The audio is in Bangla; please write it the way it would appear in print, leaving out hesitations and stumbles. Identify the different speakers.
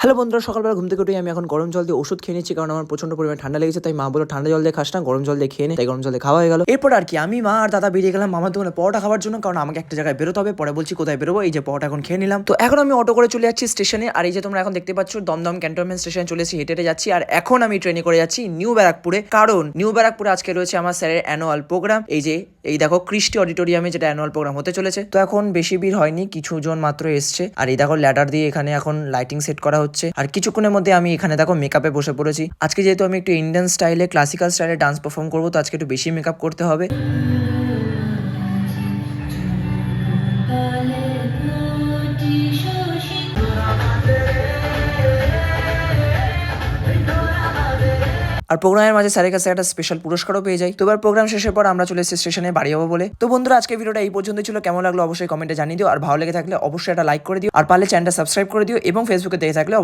Speaker 1: হ্যালো বন্ধুরা, সকালবেলা ঘুম থেকে উঠে আমি এখন গরম জল দিয়ে ওষুধ খেয়ে নিচ্ছি, কারণ আমার প্রচন্ড পরিমাণে ঠান্ডা লেগেছে। তাই মা বললো ঠান্ডা জল দিয়ে খাস না, গরম জল দিয়ে খেয়ে নে। তাই গরম জল দিয়ে খাওয়া হয়ে গেল। এরপর আর কি আমি, মা আর দাদা বেরিয়ে গেলাম মামার দোকানে পরোটা খাওয়ার জন্য, কারণ আমাকে একটা জায়গায় বেরোতে হবে। পরে বলছি কোথায় বেরোবো, এই যে পরোটা এখন খেয়ে নিলাম। তো এখন আমি অটো করে চলে যাচ্ছি স্টেশনে। আর এই যে তোমরা এখন দেখতে পাচ্ছ দমদম ক্যান্টনমেন্ট স্টেশনে চলে এসে হেঁটে হেঁটে যাচ্ছি। আর এখন আমি ট্রেনে করে যাচ্ছি নিউ ব্যারাকপুরে, কারণ নিউ ব্যারাকপুরে আজকে রয়েছে আমার স্যারের অ্যানুয়াল প্রোগ্রাম। এই দেখো কৃষ্টি অডিটোরিয়ামে যেটা অ্যানুয়াল প্রোগ্রাম হতে চলেছে। তো এখন বেশি ভিড় হয়নি, কিছু জন মাত্র এসছে। আর এই দেখো ল্যাডার দিয়ে এখানে এখন লাইটিং সেট করা হচ্ছে। আর কিছুক্ষণের মধ্যে আমি এখানে দেখো মেকআপে বসে পড়েছি। আজকে যেহেতু আমি একটু ইন্ডিয়ান স্টাইলে, ক্লাসিক্যাল স্টাইলে ডান্স পারফর্ম করবো, তো আজকে একটু বেশি মেকআপ করতে হবে। আর প্রোগ্রামের মাঝে স্যারের কাছে একটা স্পেশাল পুরস্কারও পেয়ে যাই। তো এবার প্রোগ্রাম শেষের পর আমরা চলে এসেছি স্টেশনে বাড়ি যাবো বলে। তো বন্ধুরা, আজকে ভিডিওটা এই পর্যন্ত ছিল। কেমন লাগলো অবশ্যই কমেন্টে জানিয়ে দিও। আর ভালো লেগে থাকলে অবশ্যই একটা লাইক করে দিও। আর পারলে চ্যানেলটা সাবস্ক্রাইব করে দিও। এবং ফেসবুকে দেখে থাকলে অবশ্যই